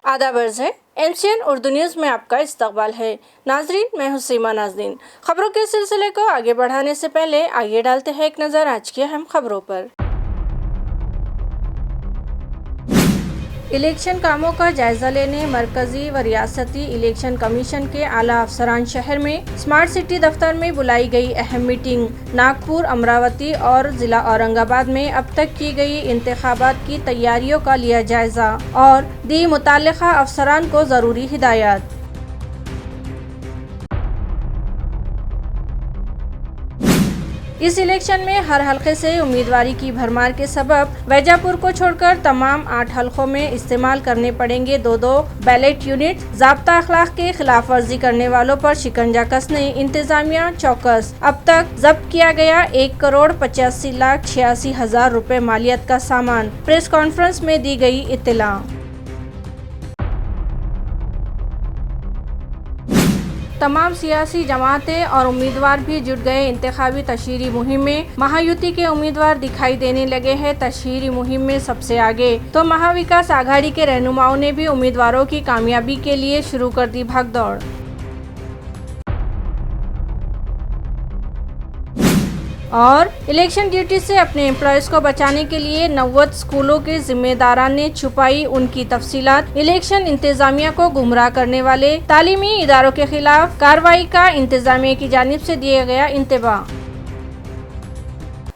आदाब अर्ज़ है। MCN उर्दू न्यूज़ में आपका इस्तकबाल है। नाजरीन, मैं हूं सीमा नाज़रीन। खबरों के सिलसिले को आगे बढ़ाने से पहले आइए डालते हैं एक नज़र आज की अहम खबरों पर। इलेक्शन कामों का जायजा लेने मरकजी व रियासती इलेक्शन कमीशन के आला अफसरान शहर में स्मार्ट सिटी दफ्तर में बुलाई गई अहम मीटिंग। नागपुर, अमरावती और जिला औरंगाबाद में अब तक की गई इंतखाबात की तैयारियों का लिया जायजा और दी मुताल्लिका अफसरान को ज़रूरी हिदायत। इस इलेक्शन में हर हलके से उम्मीदवारी की भरमार के सबब वैजापुर को छोड़कर तमाम 8 हलकों में इस्तेमाल करने पड़ेंगे 2-2 बैलेट यूनिट। ज़ाब्ता अखलाक के खिलाफ वर्जी करने वालों पर शिकंजा कसने इंतजामिया चौकस। अब तक जब्त किया गया 1,85,86,000 रुपए मालियत का सामान। प्रेस कॉन्फ्रेंस में दी गई इत्तला। तमाम सियासी जमातें और उम्मीदवार भी जुट गए इंतखाबी तशहीरी मुहिम में। महायुति के उम्मीदवार दिखाई देने लगे हैं तशहीरी मुहिम में सबसे आगे, तो महाविकास आघाड़ी के रहनुमाओं ने भी उम्मीदवारों की कामयाबी के लिए शुरू कर दी भागदौड़। और इलेक्शन ड्यूटी से अपने एम्प्लॉयज को बचाने के लिए 90 स्कूलों के जिम्मेदारान ने छुपाई उनकी तफसीलात। इलेक्शन इंतजामिया को गुमराह करने वाले तालीमी इदारों के खिलाफ कार्रवाई का इंतजामिया की जानिब से दिया गया इंतबाह।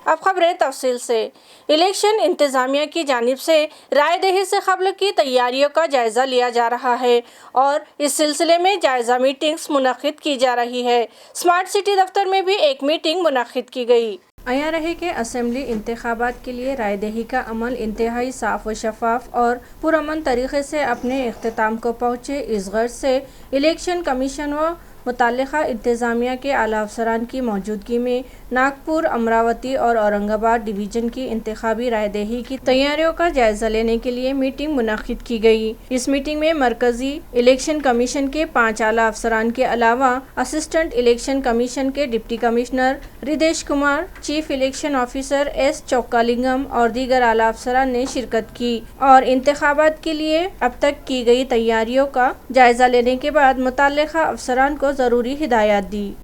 अब खबरें तफसील से। इलेक्शन इंतजामिया की जानिब से रायदही से कब्ल की तैयारियों का जायजा लिया जा रहा है और इस सिलसिले में जायजा मीटिंग्स मुनक्किद की जा रही है। स्मार्ट सिटी दफ्तर में भी एक मीटिंग मुनक्किद की गई। आया रहे कि असेंबली इंतखाबात के लिए रायदही का अमल इंतहाई साफ व शफाफ और पुरअमन तरीके से अपने इख्तिताम को पहुँचे। इस गर्ज से इलेक्शन कमीशन व मुताल्लिका इंतजामिया के आला अफसरान की मौजूदगी में नागपुर, अमरावती और औरंगाबाद डिवीज़न की इंतखाबी रायदही की तैयारियों का जायजा लेने के लिए मीटिंग मुनक्किद की गई। इस मीटिंग में मरकजी इलेक्शन कमीशन के 5 आला अफसरान के अलावा असिस्टेंट इलेक्शन कमीशन के deputy commissioner Ridesh Kumar, chief election officer S चौक्कालिंगम और दीगर आला अफसरान ने शिरकत की और इंतखाबात के लिए अब तक की गई तैयारियों का जायजा लेने के बाद मुताल्लिका अफसरान को ज़रूरी हिदायत दी।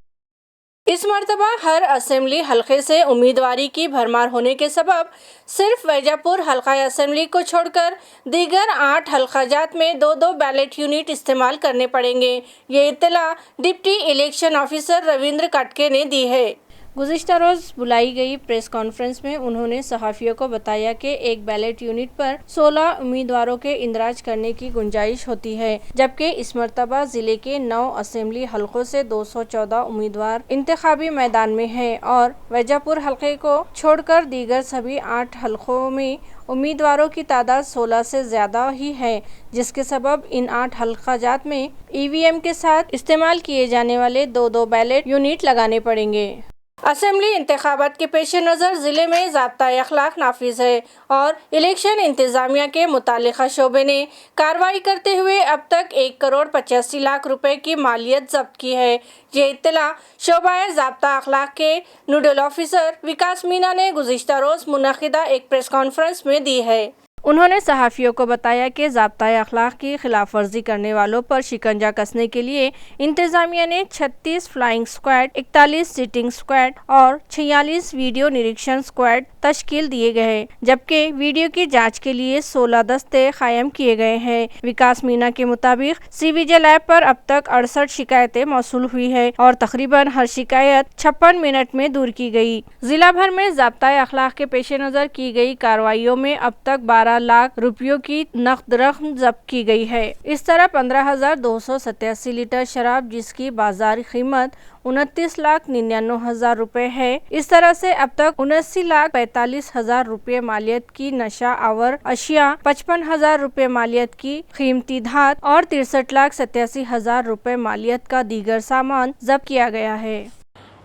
इस मर्तबा हर असेंबली हलके से उम्मीदवारी की भरमार होने के सबब सिर्फ वैजापुर हलका असेंबली को छोड़कर दीगर 8 हलकाजात में 2-2 बैलेट यूनिट इस्तेमाल करने पड़ेंगे। ये इत्तला डिप्टी इलेक्शन ऑफिसर रविंद्र कटके ने दी है। गुज़िश्ता रोज़ बुलाई गई प्रेस कॉन्फ्रेंस में उन्होंने सहाफ़ियों को बताया कि एक बैलेट यूनिट पर 16 उम्मीदवारों के इंदराज करने की गुंजाइश होती है, जबकि इस मरतबा ज़िले के 9 असेंबली हलकों से 214 उम्मीदवार इंतखाबी मैदान में हैं और वैजापुर हलके को छोड़कर दीगर सभी 8 हलकों में उम्मीदवारों की तादाद 16 से ज़्यादा ही है, जिसके सबब इन 8 हलकाजात में EVM के साथ इस्तेमाल किए जाने वाले 2-2 बैलेट यूनिट लगाने पड़ेंगे। असेंबली इंतखाबात के पेश नज़र ज़िले में ज़ाब्ता अखलाक नाफिज है और इलेक्शन इंतजामिया के मुताल्लिका शोबे ने कार्रवाई करते हुए अब तक 1,85,00,000 रुपए की मालियत जब्त की है। ये इत्तला शोबाए ज़ाब्ता अखलाक के नोडल ऑफिसर विकास मीना ने गुज़िश्ता रोज़ मुनक्किदा एक प्रेस कॉन्फ्रेंस में दी है। उन्होंने सहाफ़ियों को बताया कि ज़ाब्ता अखलाक की खिलाफ वर्जी करने वालों पर शिकंजा कसने के लिए इंतजामिया ने 36 फ्लाइंग स्क्वाड, 41 सिटिंग स्क्वाड और 46 वीडियो निरीक्षण स्क्वाड तश्कील दिए गए, जबकि वीडियो की जांच के लिए 16 दस्ते कायम किए गए हैं। विकास मीना के मुताबिक CVGL ऐप पर अब तक 68 शिकायतें मौसूल हुई है और तकरीबन हर शिकायत 56 मिनट में दूर की गई। जिला भर में ज़ाब्ता अखलाक के पेश नज़र की गई कार्रवाइयों में अब तक 12 लाख रुपयों की नकद रकम जब्त की गई है। इस तरह 15,287 लीटर शराब, जिसकी बाजारी कीमत 29,99,000 रुपए है। इस तरह से अब तक 79,45,000 रुपए मालियत की नशा आवर अशिया, 55,000 रुपए मालियत की कीमती धात और 63,87,000 रुपए मालियत का दीगर सामान जब्त किया गया है।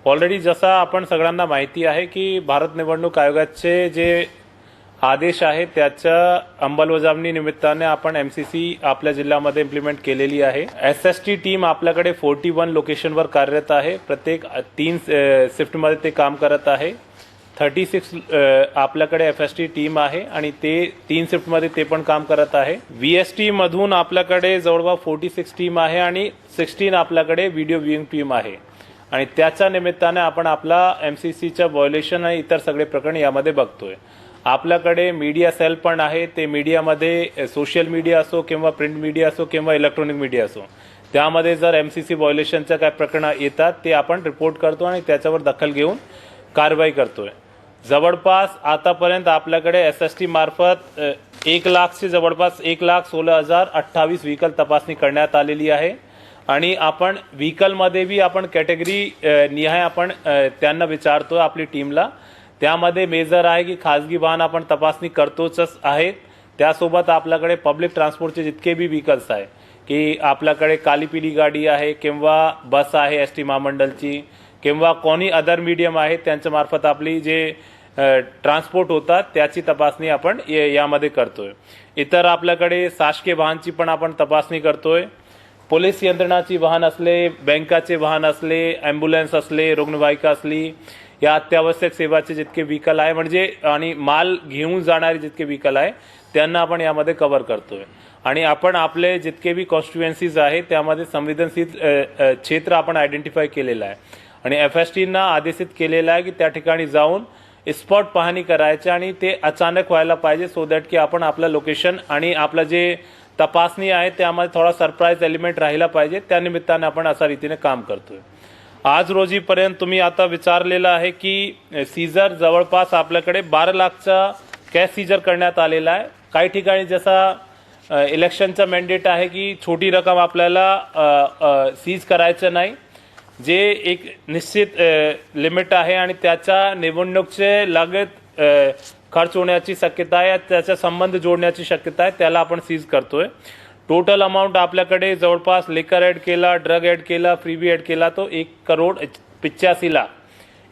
ऑलरेडी जसा आपण सगळ्यांना माहिती आहे की भारत निवडणूक आयोगाचे जे आदेश आहे त्याच्या अंमलबजावणी निमित्ताने आपण MCC आपल्या जिल्ह्यामध्ये इम्प्लिमेंट केलेली आहे। SST टीम आपल्याकडे 41 लोकेशनवर कार्यरत आहे। प्रत्येक 3 शिफ्टमध्ये ते काम करत आहे। 36 आपल्याकडे FST टीम आहे आणि ते 3 शिफ्टमध्ये ते पण काम करत आहे. VST मधून आपल्याकडे जवळपास 46 टीम आहे आणि 16 आपल्याकडे व्हिडिओ व्ह्यूइंग टीम आहे आणि त्याच्या निमित्ताने आपण आपला MCCच्या व्हायोलेशन आणि इतर सगळे प्रकरण यामध्ये बघतोय. आपल्याकडे मीडिया सेल पण आहे. ते मीडियामध्ये सोशल मीडिया असो किंवा प्रिंट मीडिया असो किंवा इलेक्ट्रॉनिक मीडिया असो, त्यामध्ये जर MCC व्हायोलेशनच्या काय प्रकरण येतात ते आपण रिपोर्ट करतो आणि त्याच्यावर दखल घेऊन कारवाई करतोय. जवळपास आतापर्यंत आपल्याकडे SST मार्फत 1 लाखचे जवळपास 1,16,028 व्हेकल तपासणी करण्यात आलेली आहे आणि आपण व्हेकलमध्ये बी आपण कॅटेगरी निहाय आपण त्यांना विचारतो आपली टीमला. त्यामध्ये मेजर आहे की खाजगी वाहन आपण तपासणी करतोच आहेत. त्यासोबत आपल्याकडे पब्लिक ट्रान्सपोर्टचे जितके बी व्हेकल्स आहे की आपल्याकडे काली पिली गाडी आहे किंवा बस आहे ST महामंडळची किंवा कोणी अदर मीडियम आहे त्यांच्या मार्फत आपली जे ट्रान्सपोर्ट होतात त्याची तपासणी आपण यामध्ये करतोय. इतर आपल्याकडे शासकीय वाहनची पण आपण तपासणी करतोय. पोलीस यंत्रणाची वाहन असले, बँकाचे वाहन असले, ॲम्ब्युलन्स असले, रुग्णवाहिका असली, या अत्यावश्यक सेवाचे जितके व्हेकल आहे म्हणजे आणि माल घेऊन जाणारे जितके व्हेकल आहे त्यांना आपण यामध्ये कव्हर करतोय. आणि आपण आपले जितके बी कॉन्स्टिट्युएन्सीज आहे त्यामध्ये संवेदनशील क्षेत्र आपण आयडेंटिफाय केलेलं आहे आणि FSTना आदेशित केलेलं आहे की त्या ठिकाणी जाऊन स्पॉट पाहणी करायची आणि ते अचानक व्हायला पाहिजे सो दॅट की आपण आपलं लोकेशन आणि आपलं जे तपासणी आहे त्यामध्ये थोडा सरप्राईज एलिमेंट राहिला पाहिजे. त्या निमित्ताने आपण अशा रीतीने काम करतोय. आज रोजीपर्यंत तुम्ही आता विचारलेलं आहे की सीजर जवळपास आपल्याकडे 12 लाखचा कॅश सीजर करण्यात आलेला आहे. काही ठिकाणी जसा इलेक्शनचा मॅन्डेट आहे की छोटी रक्कम आपल्याला सीज करायचं नाही. जे एक निश्चित लिमिट आहे आणि त्याच्या निवडणूकचे लागत खर्च होण्याची शक्यता आहे, त्याचा संबंध जोडण्याची शक्यता आहे, त्याला आपण सीज करतोय. टोटल अमाउंट आपल्याकडे जवळपास लिकर ॲड केला, ड्रग ॲड केला, फ्रीबी ॲड केला तो 1,85,00,000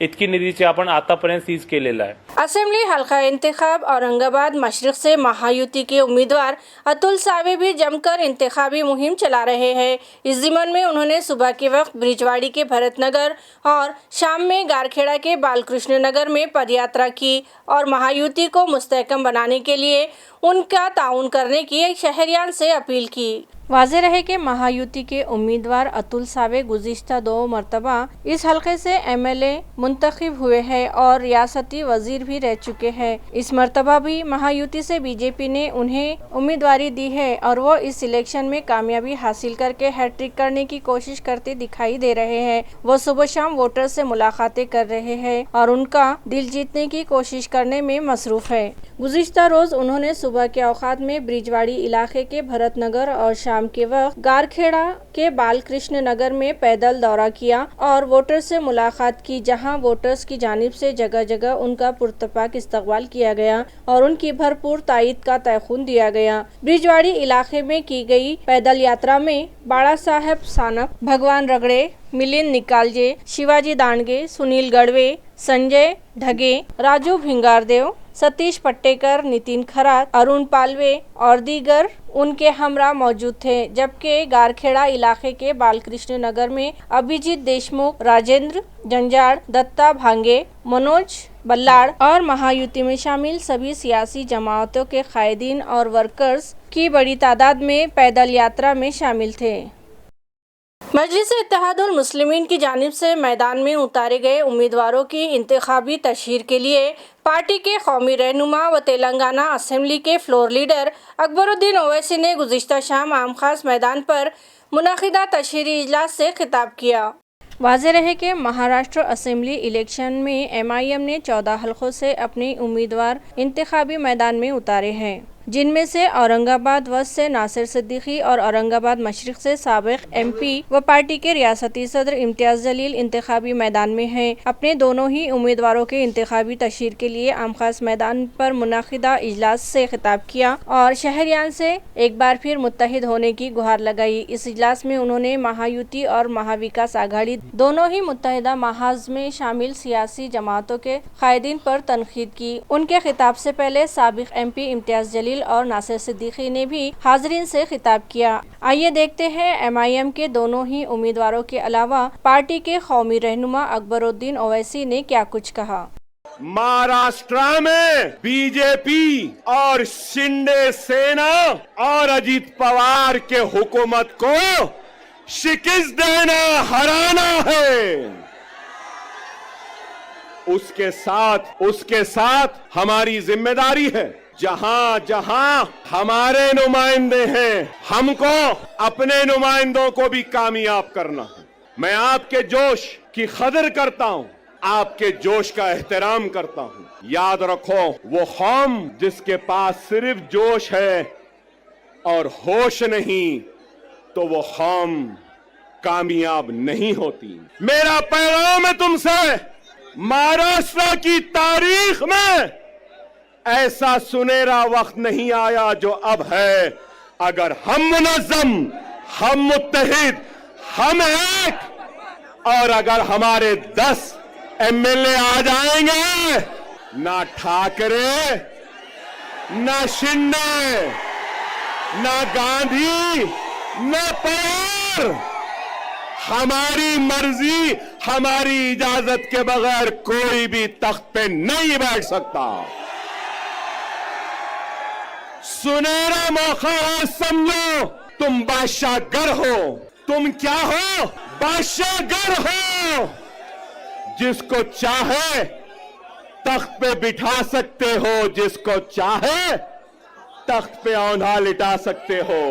इतकी निधीचे आपण आतापर्यंत सीज केलेला आहे. असेंबली हल्का इंतखाब औरंगाबाद मशरिक से महायुति के उम्मीदवार अतुल सावे भी जमकर इंतखाबी मुहिम चला रहे हैं. इस ज़िमन में उन्होंने सुबह के वक्त ब्रिजवाड़ी के भरतनगर और शाम में गारखेड़ा के बालकृष्ण नगर में पदयात्रा की और महायुति को मुस्तहकम बनाने के लिए उनका ताउन करने की शहरियान से अपील की. वाज़ेह रहे कि महायुति के उम्मीदवार अतुल सावे गुज़िश्ता 2 मरतबा इस हलके से MLA मुंतखब हुए हैं और रियासती वजीर भी रह चुके हैं. इस मरतबा भी महायुति से बीजेपी ने उन्हें उम्मीदवारी दी है और वो इस इलेक्शन में कामयाबी हासिल करके हैट्रिक करने की कोशिश करते दिखाई दे रहे हैं. वो सुबह शाम वोटर से मुलाकातें कर रहे हैं और उनका दिल जीतने की कोशिश करने में मसरूफ़ है. गुज़िश्ता रोज़ उन्होंने सुबह के औकात में ब्रिजवाड़ी इलाके के भरतनगर और शाम के वक्त गारखेड़ा के बालकृष्ण नगर में पैदल दौरा किया और वोटर से मुलाकात की, जहां वोटर्स की जानिब से जगह जगह उनका पुरतपाक इस्तकबाल किया गया और उनकी भरपूर तायीद का तयखुन दिया गया. ब्रिजवाड़ी इलाके में की गई पैदल यात्रा में बाड़ा साहेब सानप, भगवान रगड़े, मिलिंद निकालजे, शिवाजी दांडगे, सुनील गढ़वे, संजय ढगे, राजू भिंगारदेव, सतीश पट्टेकर, नितिन खरात, अरुण पालवे और दीगर उनके हमरा मौजूद थे. जबकि गारखेड़ा इलाके के बालकृष्ण नगर में अभिजीत देशमुख, राजेंद्र जंजाड़, दत्ता भांगे, मनोज बल्लाड़ और महायुति में शामिल सभी सियासी जमातों के कायदीन और वर्कर्स की बड़ी तादाद में पैदल यात्रा में शामिल थे. मजलिस इत्तेहादुल मुस्लिमीन की जानिब से मैदान में उतारे गए उम्मीदवारों की इंतखाबी तशहीर के लिए पार्टी के कौमी रहनुमा व तेलंगाना असेंबली के फ्लोर लीडर अकबरुद्दीन ओवैसी ने गुज़िश्ता शाम आम खास मैदान पर मुनक़िदा तशहीरी इजलास से खिताब किया. वाज़ेह रहे कि महाराष्ट्र असेंबली इलेक्शन में MIM ने 14 हलकों से अपने उम्मीदवार इंतखाबी मैदान में उतारे हैं, जिनमें से औरंगाबाद वस्त से नासिर सिद्दीकी और औरंगाबाद मशरिक से साबिक MP व पार्टी के रियासती सदर इम्तियाज़ जलील इंतखाबी मैदान में हैं. अपने दोनों ही उम्मीदवारों के इंतखाबी तशहीर के लिए आम खास मैदान पर मुनक़िदा इजलास से खिताब किया और शहरियान से एक बार फिर मुत्तहिद होने की गुहार लगाई. इस इजलास में उन्होंने महायुति और महाविकास आघाड़ी दोनों ही मुत्तहिदा महाज में शामिल सियासी जमातों के कायदीन पर तनकीद की. उनके खिताब से पहले साबिक MP इम्तियाज़ जलील और नासिर सिद्दीकी ने भी हाज़रीन से खिताब किया. आइए देखते हैं MIM के दोनों ही उम्मीदवारों के अलावा पार्टी के कौमी रहनुमा अकबरुद्दीन ओवैसी ने क्या कुछ कहा. महाराष्ट्र में बीजेपी और शिंदे सेना और अजीत पवार के हुकूमत को शिकस्त देना, हराना है। उसके साथ हमारी जिम्मेदारी है, जहां जहां हमारे नुमाइंदे हैं, हमको अपने नुमाइंदों को भी कामयाब करना है। मैं आपके जोश की कदर करता हूं, आपके जोश का एहतराम करता हूं। याद रखो, वो कौम जिसके पास सिर्फ जोश है और होश नहीं, तो वो कौम कामयाब नहीं होती। मेरा पैगाम है तुमसे, महाराष्ट्र की तारीख में ऐसा सुनहरा वक्त नहीं आया जो अब है। अगर हम मुनज़्ज़म, हम मुत्तहिद, हम एक, और अगर हमारे 10 एमएलए आ जाएंगे, ना ठाकरे, ना शिंदे, ना गांधी, ना पवार, हमारी मर्जी, हमारी इजाजत के बगैर कोई भी तख्त पे नहीं बैठ सकता। सुनहरा मौका है, समझो। तुम बादशाहगर हो। तुम क्या हो? बादशाहगर हो। जिसको चाहे तख्त पे बिठा सकते हो, जिसको चाहे तख्त पे औंधा लिटा सकते हो।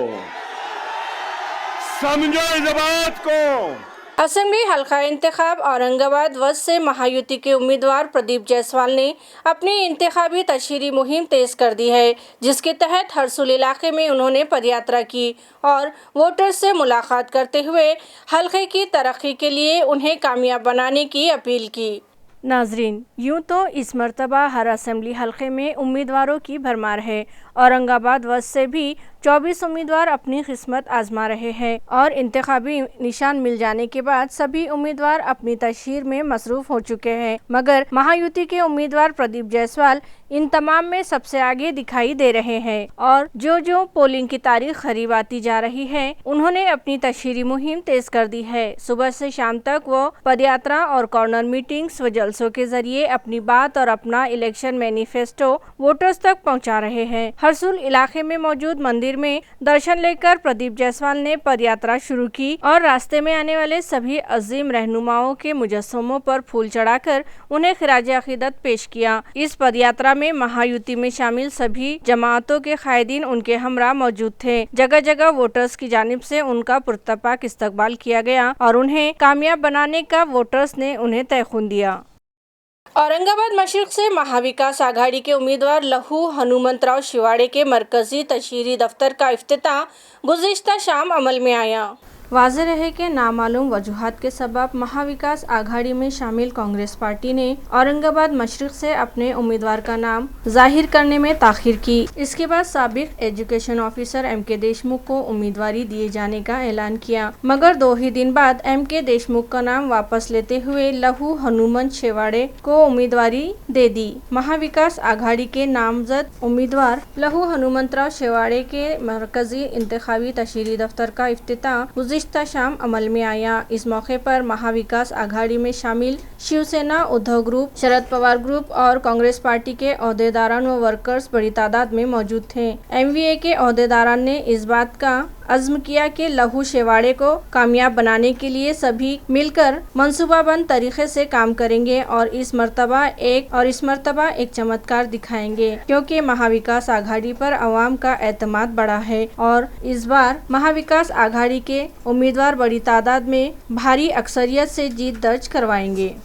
समझो इस बात को। असेंबली हल्का इंतखाब औरंगाबाद वस्त से महायुति के उम्मीदवार प्रदीप जायसवाल ने अपनी इंतखाबी तशहीरी मुहिम तेज कर दी है, जिसके तहत हरसुल इलाके में उन्होंने पदयात्रा की और वोटर्स से मुलाकात करते हुए हल्के की तरक्की के लिए उन्हें कामयाब बनाने की अपील की। नाजरीन, यूं तो इस मरतबा हर असेंबली हल्के में उम्मीदवारों की भरमार है। औरंगाबाद वस्त से भी 24 उम्मीदवार अपनी किस्मत आजमा रहे हैं और इंतखाबी निशान मिल जाने के बाद सभी उम्मीदवार अपनी तशहीर में मसरूफ हो चुके हैं, मगर महायुति के उम्मीदवार प्रदीप जायसवाल इन तमाम में सबसे आगे दिखाई दे रहे हैं और जो पोलिंग की तारीख करीब आती जा रही है, उन्होंने अपनी तशहीरी मुहिम तेज कर दी है। सुबह से शाम तक वो पदयात्रा और कॉर्नर मीटिंग्स व जलसों के जरिए अपनी बात और अपना इलेक्शन मैनिफेस्टो वोटर्स तक पहुंचा रहे हैं। हरसुल इलाके में मौजूद मंदिर में दर्शन लेकर प्रदीप जायसवाल ने पदयात्रा शुरू की और रास्ते में आने वाले सभी अजीम रहनुमाओं के मुजस्समों पर फूल चढ़ाकर उन्हें खिराज अकीदत पेश किया। इस पदयात्रा में महायुति में शामिल सभी जमातों के कायदीन उनके हमरा मौजूद थे। जगह जगह वोटर्स की जानिब से उनका पुरतपाक इस्तकबाल किया गया और उन्हें कामयाब बनाने का वोटर्स ने उन्हें तयखुन दिया। औरंगाबाद मशरिक से महाविकास आघाड़ी के उम्मीदवार लहू हनुमंतराव शिवाड़े के मरकजी तशहीरी दफ्तर का इफ्तिताह गुज़िश्ता शाम अमल में आया। वाज़ेह रहे कि नामालूम वजूहात के सबब महाविकास आघाड़ी में शामिल कांग्रेस पार्टी ने औरंगाबाद मशरिक से अपने उम्मीदवार का नाम जाहिर करने में ताखिर की। इसके बाद साबिक एजुकेशन ऑफिसर एम.के. देशमुख को उम्मीदवारी दिए जाने का ऐलान किया, मगर 2 ही दिन बाद एम.के. देशमुख का नाम वापस लेते हुए लहू हनुमंत शिवाड़े को उम्मीदवारी दे दी। महाविकास आघाड़ी के नामजद उम्मीदवार लहू हनुमंतराव शिवाड़े के मरकजी इंतखाबी तशहीरी दफ्तर का इफ्तिताह गुज़िश्ता शाम अमल में आया। इस मौके पर महाविकास आघाड़ी में शामिल शिवसेना, उद्धव ग्रुप, शरद पवार ग्रुप और कांग्रेस पार्टी के ओहदेदारान व वर्कर्स बड़ी तादाद में मौजूद थे। एमवीए के ओहदेदारान ने इस बात का अज़्म किया कि लहू शिवाड़े को कामयाब बनाने के लिए सभी मिलकर मंसूबाबंद तरीके से काम करेंगे और इस मर्तबा एक चमत्कार दिखाएंगे, क्योंकि महाविकास आघाड़ी पर अवाम का एतमाद बढ़ा है और इस बार महाविकास आघाड़ी के उम्मीदवार बड़ी तादाद में भारी अक्सरियत से जीत दर्ज करवाएंगे।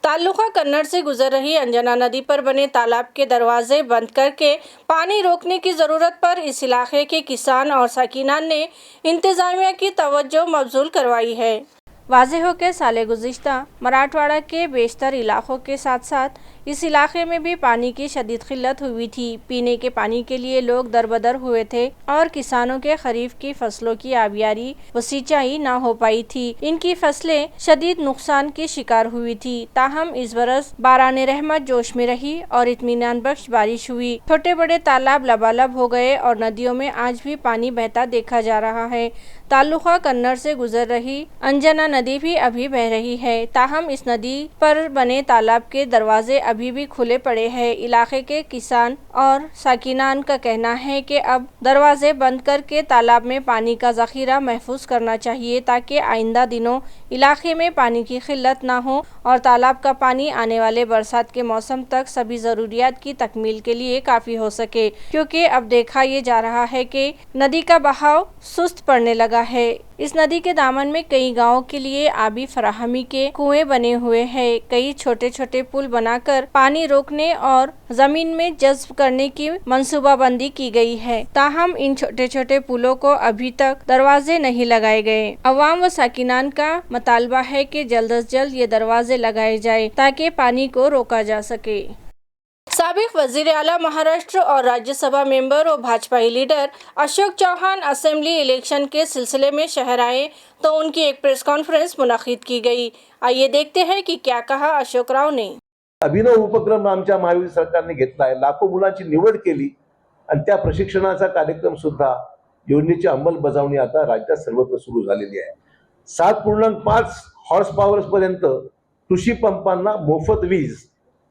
ताल्लुका कन्नड़ से गुजर रही अंजना नदी पर बने तालाब के दरवाजे बंद करके पानी रोकने की ज़रूरत पर इस इलाके के किसान और साकिनान ने इंतज़ामिया की तवज्जो मबजूल करवाई है। वाज़ेह हो के साले गुज़िश्ता मराठवाड़ा के बेशतर इलाकों के साथ साथ इस इलाके में भी पानी की शदीद किल्लत हुई थी। पीने के पानी के लिए लोग दरबदर हुए थे और किसानों के खरीफ की फसलों की आबियारी व सिंचाई न हो पाई थी। इनकी फसलें शदीद नुकसान की शिकार हुई थी। ताहम इस बरस बाराने रहमत जोश में रही और इत्मीनान बख्श बारिश हुई। छोटे बड़े तालाब लबालब हो गए और नदियों में आज भी पानी बहता देखा जा रहा है। तालुका कन्नड़ से गुजर रही अंजना नदी भी अभी बह रही है। ताहम इस नदी पर बने तालाब के दरवाजे अभी भी खुले पड़े हैं। इलाके के किसान और साकिनान का कहना है कि अब दरवाजे बंद करके तालाब में पानी का जखीरा महफूज करना चाहिए ताकि आइंदा दिनों इलाके में पानी की किल्लत ना हो और तालाब का पानी आने वाले बरसात के मौसम तक सभी जरूरियात की तकमील के लिए काफी हो सके, क्योंकि अब देखा ये जा रहा है कि नदी का बहाव सुस्त पड़ने लगा है। इस नदी के दामन में कई गांवों के लिए आबी फराहमी के कुएं बने हुए हैं। कई छोटे छोटे पुल बनाकर पानी रोकने और जमीन में जज्ब करने की मंसूबाबंदी की गई है। ताहम इन छोटे छोटे पुलों को अभी तक दरवाजे नहीं लगाए गए। अवाम व साकिनान का मुतालबा है कि जल्द अज जल्द ये दरवाजे लगाए जाए ताकि पानी को रोका जा सके। साबिक वजीर आला महाराष्ट्र और राज्यसभा मेंबर और Bhajpa leader Ashok Chavan assembly election के सिलसिले में शहर आए तो उनकी एक प्रेस कॉन्फ्रेंस मुनाकिद की गई। आइए देखते हैं कि क्या कहा अशोक राव ने। अभिनव उपक्रम आमच्या महायुती सरकारने घेतला आहे। लाखो मुलांची निवड केली आणि त्या प्रशिक्षणाचा कार्यक्रम सुद्धा योजनेची अंमलबजावणी आता राज्यात सर्वत्र सुरू झालेली आहे। 7.5 हॉर्स पॉवर पर्यंत कृषी पंपांना मोफत वीज,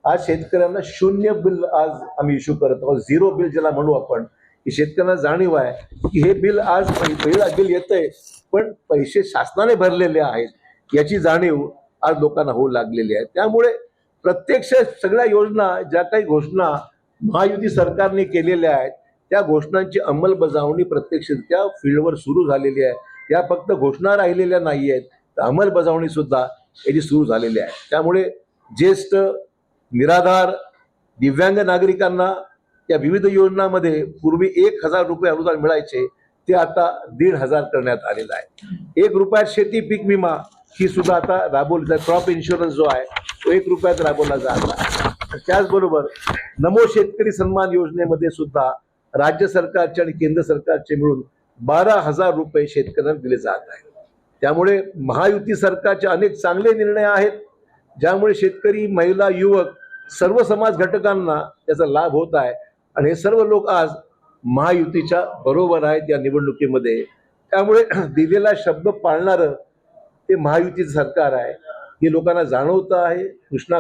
आज शेतकऱ्यांना शून्य बिल आज आम्ही इश्यू करत आहोत। झिरो बिल ज्याला म्हणू आपण, की शेतकऱ्यांना जाणीव आहे की हे बिल आज बिल येतंय पण पैसे शासनाने भरलेले आहेत याची जाणीव आज लोकांना होऊ लागलेली आहे। त्यामुळे प्रत्यक्ष सगळ्या योजना ज्या काही घोषणा महायुती सरकारने केलेल्या आहेत त्या घोषणांची अंमलबजावणी प्रत्यक्षरित्या फील्डवर सुरू झालेली आहे। या फक्त घोषणा राहिलेल्या नाही आहेत, तर अंमलबजावणी सुद्धा याची सुरू झालेली आहे। त्यामुळे ज्येष्ठ, निराधार, दिव्यांग नागरिकांना या विविध योजनांमध्ये पूर्वी 1,000 रुपये अनुदान मिळायचे ते आता 1,500 करण्यात आलेलं आहे। 1 रुपयात शेती पीक विमा ही सुद्धा आता राबवली, क्रॉप इन्शुरन्स जो आहे तो 1 रुपयात राबवला जात आहे। त्याचबरोबर नमो शेतकरी सन्मान योजनेमध्ये सुद्धा राज्य सरकारचे आणि केंद्र सरकारचे मिळून 12,000 रुपये शेतकऱ्यांना दिले जात आहेत। त्यामुळे महायुती सरकारचे अनेक चांगले निर्णय आहेत ज्यामुळे शेतकरी, महिला, युवक सर्व समाज घटकांना त्याचा लाभ होत आहे आणि हे सर्व लोक आज महायुतीच्या बरोबर आहेत या निवडणुकीमध्ये। त्यामुळे दिलेला शब्द पाळणारं ते महायुतीचं सरकार आहे हे लोकांना जाणवतं आहे।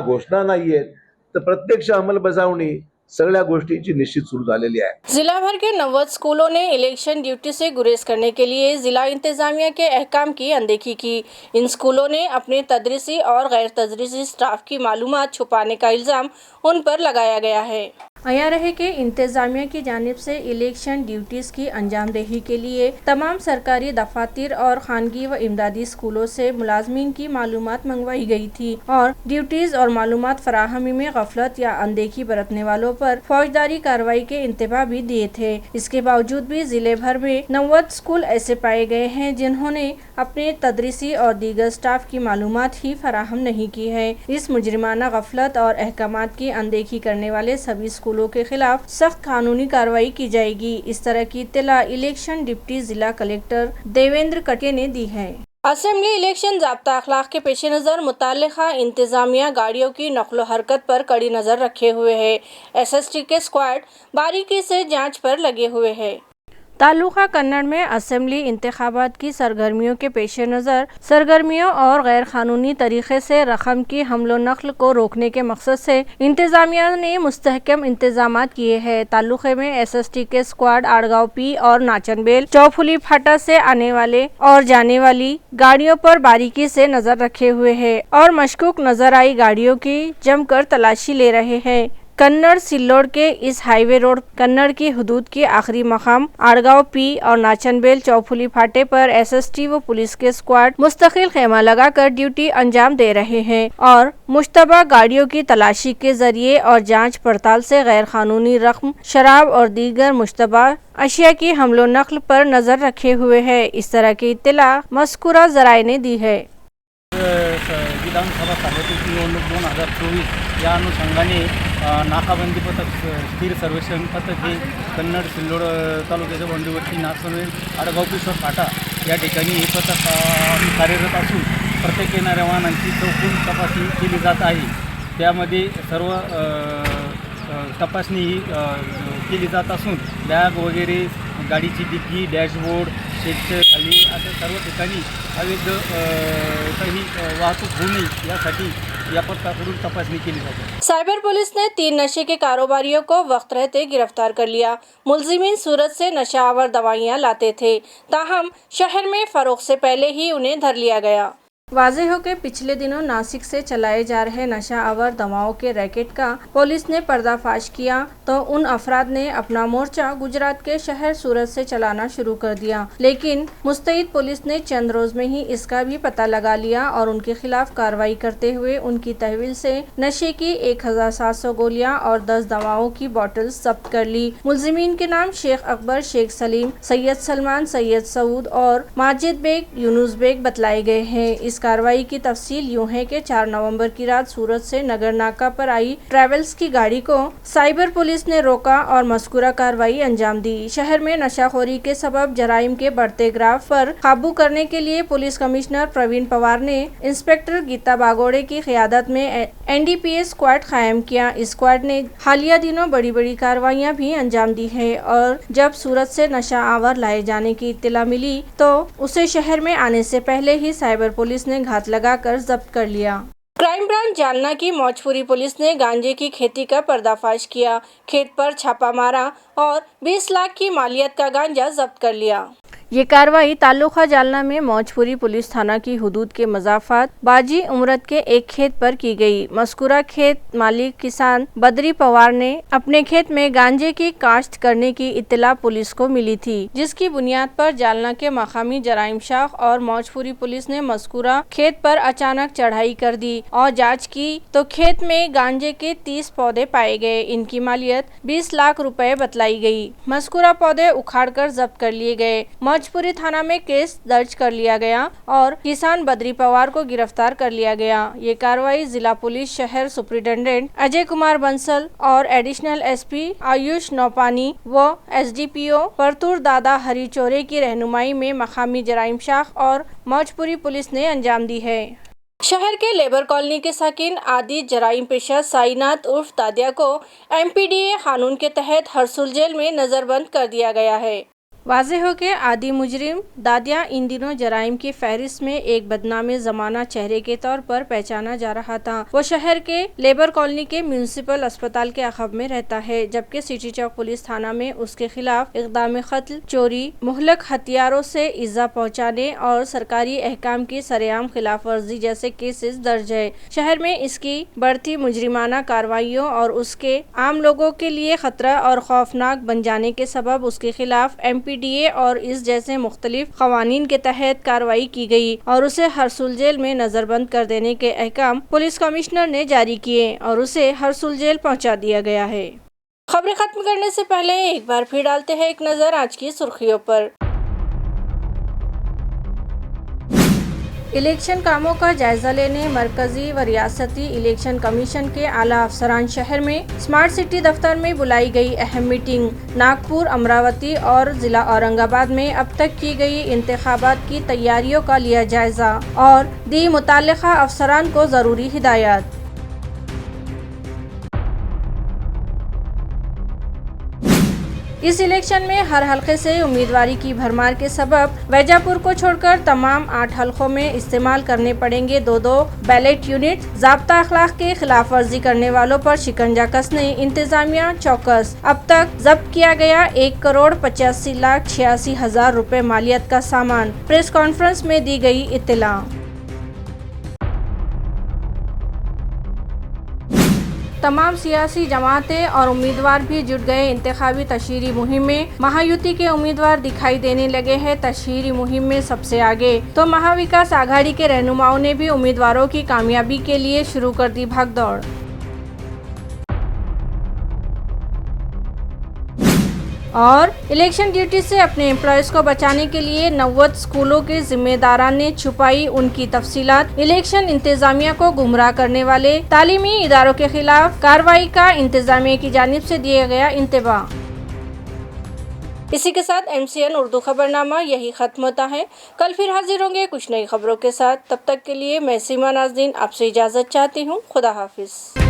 घोषणा नाही आहेत तर प्रत्यक्ष अंमलबजावणी सगळ्या गोष्टींची निश्चित सुरू झालेली आहे। जिला भर के 90 स्कूलों ने इलेक्शन ड्यूटी से गुरेज करने के लिए जिला इंतजामिया के अहकाम की अनदेखी की। इन स्कूलों ने अपने तदरीसी और गैर तदरीसी स्टाफ की मालूमात छुपाने का इल्ज़ाम उन पर लगाया गया है। आया रहे कि इंतजामिया की जानिब से इलेक्शन ड्यूटीज़ की अंजामदेही के लिए तमाम सरकारी दफातर और खानगी व इमदादी स्कूलों से मुलाजमीन की मालूमात मंगवाई गई थी और ड्यूटीज़ और मालूमात फराहमी में गफलत या अनदेखी बरतने वालों पर फौजदारी कार्रवाई के इंतबा भी दिए थे। इसके बावजूद भी जिले भर में 90 स्कूल ऐसे पाए गए हैं जिन्होंने अपने तदरीसी और दीगर स्टाफ की मालूमात ही फराहम नहीं की है। इस मुजरिमाना गफलत और अहकामात की अनदेखी करने वाले सभी स्कूलों के खिलाफ सख्त कानूनी कार्रवाई की जाएगी। इस तरह की इत्तला इलेक्शन डिप्टी जिला कलेक्टर देवेंद्र कटे ने दी है। असेंबली इलेक्शन ज़ाब्ता अखलाक के पेश नज़र मुताल्लिक़ा इंतज़ामिया गाड़ियों की नक़्ल हरकत पर कड़ी नज़र रखे हुए है। SST के स्क्वाड बारीकी से जांच पर लगे हुए हैं। तालुका कन्नड़ में असेंबली इंतखाबात की सरगर्मियों के पेश नज़र सरगर्मियों और गैर कानूनी तरीक़े से रकम की हमलो नकल को रोकने के मकसद से इंतज़ामिया ने मुस्तहकम इंतजामात किए हैं। तालुके में SST के स्क्वाड आड़गांव पी और नाचनबेल चौफुली फाटा से आने वाले और जाने वाली गाड़ियों पर बारीकी से नज़र रखे हुए हैं और मशकूक नज़र आई गाड़ियों की जमकर तलाशी ले रहे हैं। कन्नड़ सिल्लोड के इस हाईवे रोड कन्नड़ की हुदूद के आखिरी मकाम आड़गांव पी और नाचनबेल चौफुली फाटे पर SST व पुलिस के स्क्वाड मुस्तकिल खेमा लगाकर ड्यूटी अंजाम दे रहे हैं और मुश्तबा गाड़ियों की तलाशी के जरिए और जांच पड़ताल से गैर कानूनी रकम, शराब और दीगर मुश्तबा अशिया की हमलो नकल पर नजर रखे हुए हैं। इस तरह की इत्तला मज़कूरा ज़राए ने दी है। विधानसभा सभापती निवडणूक 2024 या अनुषंगाने नाकाबंदी पथक, स्थिर सर्वेक्षण पथक हे कन्नड सिल्लोड तालुक्याच्या बंदीवरती नाचनवेल आडगाव पिसर फाटा या ठिकाणी हे पथक कार्यरत असून प्रत्येक येणाऱ्या वाहनांची चौकून तपासणी केली जात आहे। त्यामध्ये सर्व तपासणी केली जात असून बॅग वगैरे, गाडीची डिक्की, डॅशबोर्ड, शेडच्या खाली असं सर्व ठिकाणी अवैध काही वाहतूक होऊ नये यासाठी या पथकाकडून तपासणी केली जाते। साइबर पुलिस ने 3 नशे के कारोबारियों को वक्त रहते गिरफ्तार कर लिया। मुलजिमीन सूरत से नशा आवर दवाइयां लाते थे, ताहम शहर में फरोख्त से पहले ही उन्हें धर लिया गया। वाज़ेह हो कि पिछले दिनों नासिक से चलाए जा रहे नशा आवर दवाओं के रैकेट का पुलिस ने पर्दाफाश किया तो उन अफराद ने अपना मोर्चा गुजरात के शहर सूरत से चलाना शुरू कर दिया, लेकिन मुस्तैद पुलिस ने चंद रोज में ही इसका भी पता लगा लिया और उनके खिलाफ कार्रवाई करते हुए उनकी तहवील से नशे की 1700 गोलियां और 10 दवाओं की बोतल्स जब्त कर ली। मुलजिमीन के नाम शेख अकबर, शेख सलीम, सैयद सलमान, सैयद सऊद और माजिद बेग, यूनुस बेग बतलाए गए हैं। इस कार्रवाई की तफसील यूं है कि 4 नवंबर की रात सूरत से नगर नाका पर आई ट्रेवल्स की गाड़ी को साइबर पुलिस ने रोका और मज़कूरा कार्रवाई अंजाम दी। शहर में नशाखोरी के सबब जराइम के बढ़ते ग्राफ पर काबू करने के लिए पुलिस कमिश्नर प्रवीण पवार ने इंस्पेक्टर गीता बागोड़े की क़ियादत में NDPS स्क्वाड कायम किया। इस स्क्वाड ने हालिया दिनों बड़ी बड़ी कार्रवाइयाँ भी अंजाम दी है और जब सूरत से नशा आवर लाए जाने की इत्तला मिली तो उसे शहर में आने से पहले ही साइबर पुलिस ने घात लगाकर जब्त कर लिया। क्राइम ब्रांच जालना की मौजपुरी पुलिस ने गांजे की खेती का पर्दाफाश किया, खेत पर छापा मारा और 20 लाख की मालियत का गांजा जब्त कर लिया। ये कार्रवाई तालुका जालना में मौजपुरी पुलिस थाना की हुदूद के मज़ाफ़ात बाजी उमरत के एक खेत पर की गई। मज़कूरा खेत मालिक किसान बदरी पवार ने अपने खेत में गांजे की काश्त करने की इत्तला पुलिस को मिली थी, जिसकी बुनियाद पर जालना के मकामी जराइम शाख और मौजपुरी पुलिस ने मज़कूरा खेत पर अचानक चढ़ाई कर दी और जाँच की तो खेत में गांजे के 30 पौधे पाए गए। इनकी मालियत 20 लाख रुपए बतलाई गई। मज़कूरा पौधे उखाड़ कर जब्त कर लिए गए। मौजपुरी थाना में केस दर्ज कर लिया गया और किसान बदरी पवार को गिरफ्तार कर लिया गया। ये कार्रवाई जिला पुलिस शहर सुप्रिंटेंडेंट अजय कुमार बंसल और एडिशनल SP आयुष नौपानी व SDPO परतूर दादा हरिचोरे की रहनुमाई में मकामी जराइम शाख और मौजपुरी पुलिस ने अंजाम दी है। शहर के लेबर कॉलोनी के साकिन आदि जराइम पेशा साईनाथ उर्फ दादिया को MPDA कानून के तहत हरसुल जेल में नजरबंद कर दिया गया है। वाज़ेह हो के आदि मुजरिम दादिया इन दिनों जराइम की फहरिस्त में एक बदनामे ज़माना चेहरे के तौर पर पहचाना जा रहा था। वो शहर के लेबर कॉलोनी के म्यूनिसिपल अस्पताल के अखब में रहता है, जबकि सिटी चौक पुलिस थाना में उसके खिलाफ इक़दाम क़त्ल, चोरी, मुहलक हथियारों से इज़्ज़ा पहुँचाने और सरकारी अहकाम की सरेआम खिलाफ वर्जी जैसे केसेस दर्ज है। शहर में इसकी बढ़ती मुजरिमाना कार्रवाइयों और उसके आम लोगों के लिए खतरा और खौफनाक बन जाने के सबब उसके खिलाफ MPDA और इस जैसे मुख्तलिफ क़वानीन के तहत कार्रवाई की गई और उसे हरसुल जेल में नजरबंद कर देने के अहकाम पुलिस कमिश्नर ने जारी किए और उसे हरसुल जेल पहुंचा दिया गया है। खबरें खत्म करने से पहले एक बार फिर डालते हैं एक नजर आज की सुर्खियों पर। इलेक्शन कामों का जायजा लेने मरकजी व रियासती इलेक्शन कमीशन के आला अफसरान शहर में स्मार्ट सिटी दफ्तर में बुलाई गई अहम मीटिंग। नागपुर, अमरावती और जिला औरंगाबाद में अब तक की गई इंतखाबात की तैयारियों का लिया जायजा और दी मुताल्लिका अफसरान को जरूरी हिदायत। इस इलेक्शन में हर हलके से उम्मीदवारी की भरमार के सबब वैजापुर को छोड़कर तमाम 8 हलकों में इस्तेमाल करने पड़ेंगे 2-2 बैलेट यूनिट। ज़ाब्ता अखलाक के खिलाफ वर्जी करने वालों पर शिकंजा कसने इंतजामिया चौकस। अब तक जब्त किया गया 1,85,86,000 रुपए मालियत का सामान। प्रेस कॉन्फ्रेंस में दी गई इत्तला। तमाम सियासी जमातें और उम्मीदवार भी जुट गए इंतखाबी तशहीरी मुहिम में। महायुति के उम्मीदवार दिखाई देने लगे हैं तशहीरी मुहिम में सबसे आगे, तो महाविकास आघाड़ी के रहनुमाओं ने भी उम्मीदवारों की कामयाबी के लिए शुरू कर दी भागदौड़। और इलेक्शन ड्यूटी से अपने एम्प्लॉयज़ को बचाने के लिए 90 स्कूलों के जिम्मेदारान ने छुपाई उनकी तफसीलात। इलेक्शन इंतजामिया को गुमराह करने वाले तालीमी इदारों के खिलाफ कार्रवाई का इंतजामिया की जानिब से दिया गया इंतबाह। इसी के साथ MCN उर्दू खबरनामा यही खत्म होता है। कल फिर हाजिर होंगे कुछ नई खबरों के साथ। तब तक के लिए मैं सीमा नाज़रीन आपसे इजाज़त चाहती हूँ। खुदा हाफिज़।